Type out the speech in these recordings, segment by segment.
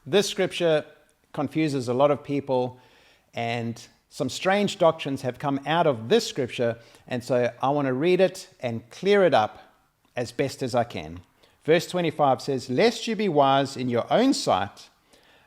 This scripture confuses a lot of people, and some strange doctrines have come out of this scripture, and so I want to read it and clear it up as best as I can. Verse 25 says, "Lest you be wise in your own sight,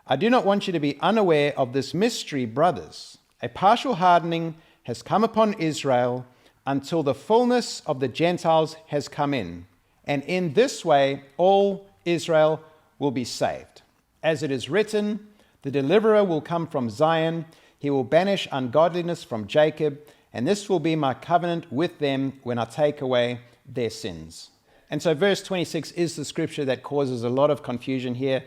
I do not want you to be unaware of this mystery, brothers. A partial hardening has come upon Israel until the fullness of the Gentiles has come in. And in this way, all Israel will be saved. As it is written, the deliverer will come from Zion. He will banish ungodliness from Jacob. And this will be my covenant with them when I take away their sins." And so verse 26 is the scripture that causes a lot of confusion here,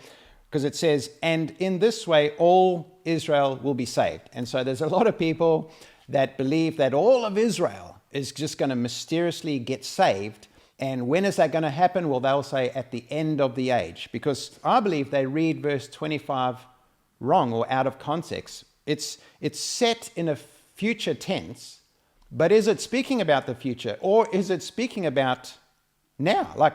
because it says, "And in this way, all Israel will be saved." And so there's a lot of people that believe that all of Israel is just going to mysteriously get saved. And when is that going to happen? Well, they'll say at the end of the age, because I believe they read verse 25 wrong or out of context. It's set in a future tense, but is it speaking about the future, or is it speaking about now, like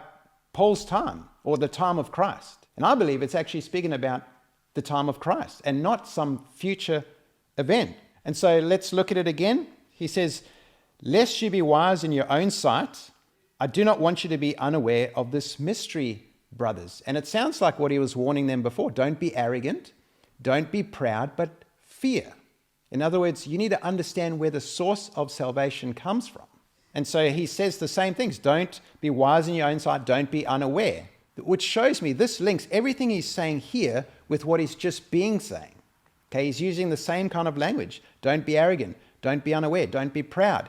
Paul's time or the time of Christ? And I believe it's actually speaking about the time of Christ and not some future event. And so let's look at it again. He says, "Lest you be wise in your own sight, I do not want you to be unaware of this mystery, brothers." And it sounds like what he was warning them before. Don't be arrogant, don't be proud, but fear. In other words, you need to understand where the source of salvation comes from. And so he says the same things. Don't be wise in your own sight, don't be unaware. Which shows me this links everything he's saying here with what he's just been saying. Okay, he's using the same kind of language. Don't be arrogant, don't be unaware, don't be proud.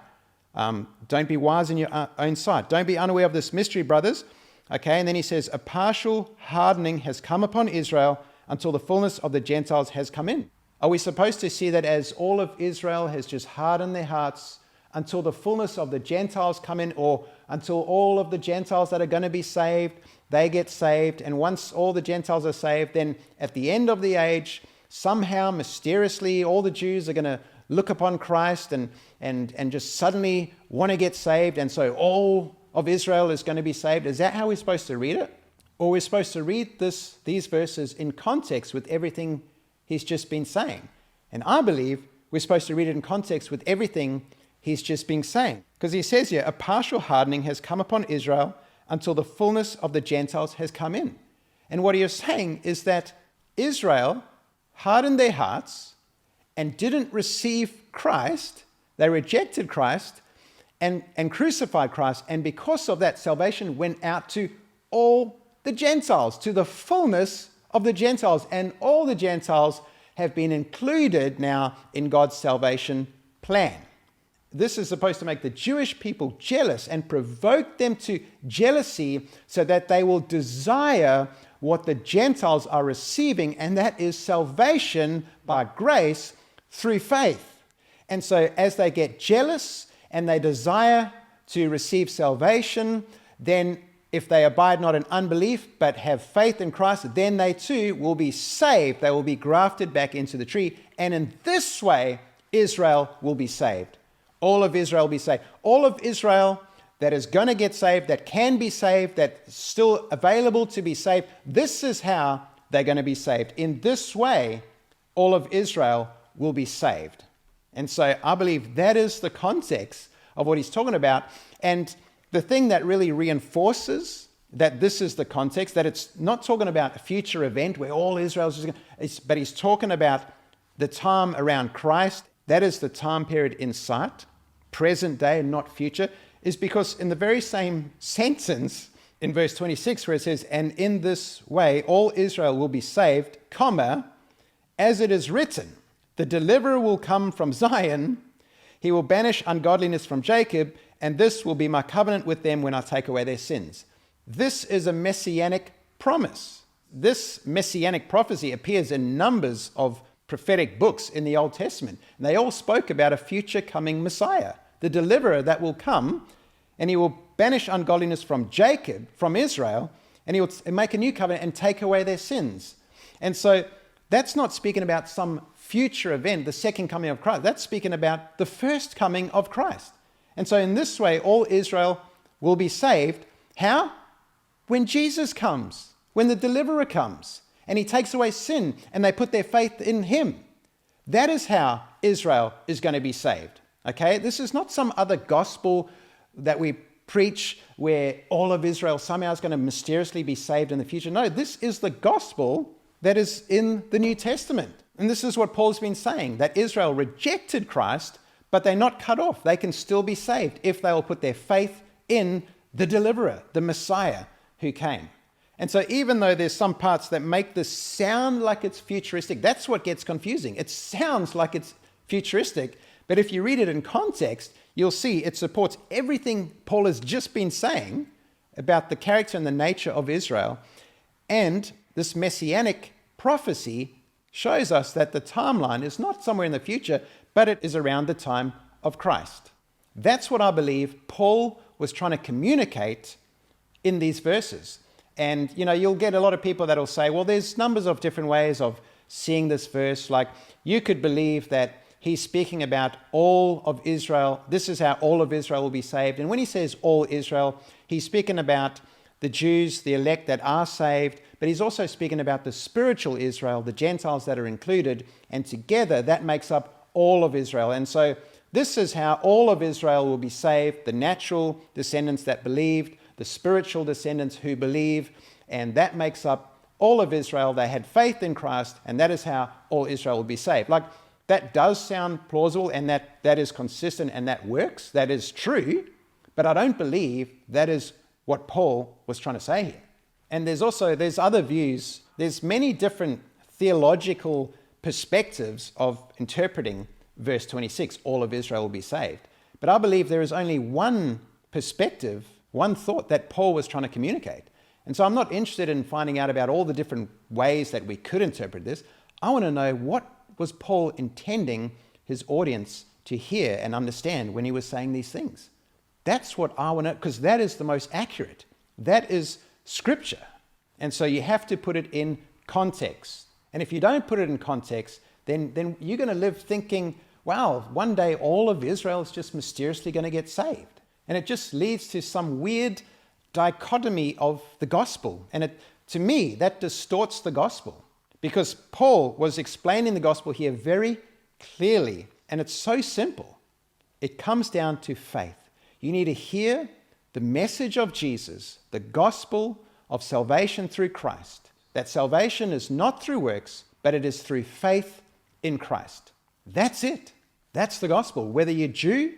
Don't be wise in your own sight. Don't be unaware of this mystery, brothers. Okay, and then he says, "A partial hardening has come upon Israel until the fullness of the Gentiles has come in." Are we supposed to see that as all of Israel has just hardened their hearts until the fullness of the Gentiles come in, or until all of the Gentiles that are going to be saved, they get saved, and once all the Gentiles are saved, then at the end of the age, somehow mysteriously all the Jews are going to look upon Christ and just suddenly want to get saved, and so all of Israel is going to be saved? Is that how we're supposed to read it? Or we're supposed to read these verses in context with everything he's just been saying? And I believe we're supposed to read it in context with everything he's just been saying. Because he says here, "A partial hardening has come upon Israel until the fullness of the Gentiles has come in." And what he is saying is that Israel hardened their hearts and didn't receive Christ. They rejected Christ and crucified Christ. And because of that, salvation went out to all the Gentiles, to the fullness of the Gentiles. And all the Gentiles have been included now in God's salvation plan. This is supposed to make the Jewish people jealous and provoke them to jealousy so that they will desire what the Gentiles are receiving, and that is salvation by grace through faith. And so as they get jealous and they desire to receive salvation, then if they abide not in unbelief but have faith in Christ, then they too will be saved. They will be grafted back into the tree. And in this way, Israel will be saved. All of Israel will be saved. All of Israel that is going to get saved, that can be saved, that's still available to be saved, this is how they're going to be saved. In this way, all of Israel will be saved. And so I believe that is the context of what he's talking about. And the thing that really reinforces that this is the context, that it's not talking about a future event where all Israel is just going to, but he's talking about the time around Christ. That is the time period in sight, present day and not future, is because in the very same sentence in verse 26 where it says, "And in this way all Israel will be saved, comma, as it is written, the deliverer will come from Zion, he will banish ungodliness from Jacob, and this will be my covenant with them when I take away their sins." This is a messianic promise. This messianic prophecy appears in numbers of prophetic books in the Old Testament. And they all spoke about a future coming Messiah, the deliverer that will come, and he will banish ungodliness from Jacob, from Israel, and he will make a new covenant and take away their sins. And so that's not speaking about some future event, the second coming of Christ. That's speaking about the first coming of Christ. And so in this way, all Israel will be saved. How? When Jesus comes, when the deliverer comes. and he takes away sin, and they put their faith in him. That is how Israel is going to be saved. Okay? This is not some other gospel that we preach where all of Israel somehow is going to mysteriously be saved in the future. No, this is the gospel that is in the New Testament. And this is what Paul's been saying, that Israel rejected Christ, but they're not cut off. They can still be saved if they will put their faith in the deliverer, the Messiah who came. And so even though there's some parts that make this sound like it's futuristic, that's what gets confusing. It sounds like it's futuristic, but if you read it in context, you'll see it supports everything Paul has just been saying about the character and the nature of Israel. And this messianic prophecy shows us that the timeline is not somewhere in the future, but it is around the time of Christ. That's what I believe Paul was trying to communicate in these verses. And, you'll get a lot of people that will say, well, there's numbers of different ways of seeing this verse. Like, you could believe that he's speaking about all of Israel. This is how all of Israel will be saved. And when he says all Israel, he's speaking about the Jews, the elect that are saved, but he's also speaking about the spiritual Israel, the Gentiles that are included, and together that makes up all of Israel. And so this is how all of Israel will be saved, the natural descendants that believed, the spiritual descendants who believe, and that makes up all of Israel. They had faith in Christ, and that is how all Israel will be saved. Like, that does sound plausible, and that is consistent, and that works. That is true, but I don't believe that is what Paul was trying to say here. And there's other views. There's many different theological perspectives of interpreting verse 26, all of Israel will be saved. But I believe there is only one perspective, one thought that Paul was trying to communicate. And so I'm not interested in finding out about all the different ways that we could interpret this. I want to know, what was Paul intending his audience to hear and understand when he was saying these things? That's what I want to, because that is the most accurate. That is Scripture. And so you have to put it in context. And if you don't put it in context, then you're going to live thinking, wow, one day all of Israel is just mysteriously going to get saved. And it just leads to some weird dichotomy of the gospel. And to me, that distorts the gospel. Because Paul was explaining the gospel here very clearly. And it's so simple. It comes down to faith. You need to hear the message of Jesus, the gospel of salvation through Christ. That salvation is not through works, but it is through faith in Christ. That's it. That's the gospel. Whether you're Jew,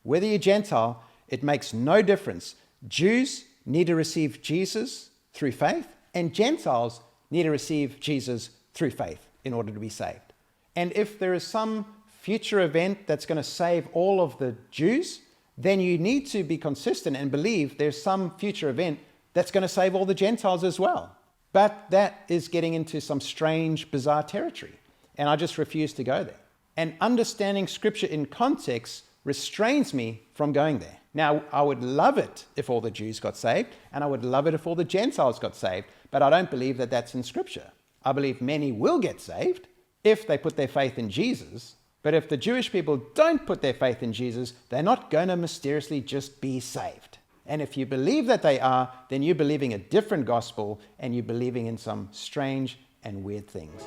whether you're Gentile, it makes no difference. Jews need to receive Jesus through faith, and Gentiles need to receive Jesus through faith in order to be saved. And if there is some future event that's going to save all of the Jews, then you need to be consistent and believe there's some future event that's going to save all the Gentiles as well. But that is getting into some strange, bizarre territory. And I just refuse to go there. And understanding Scripture in context restrains me from going there. Now, I would love it if all the Jews got saved, and I would love it if all the Gentiles got saved, but I don't believe that that's in Scripture. I believe many will get saved if they put their faith in Jesus. But if the Jewish people don't put their faith in Jesus, they're not going to mysteriously just be saved. And if you believe that they are, then you're believing a different gospel, and you're believing in some strange and weird things.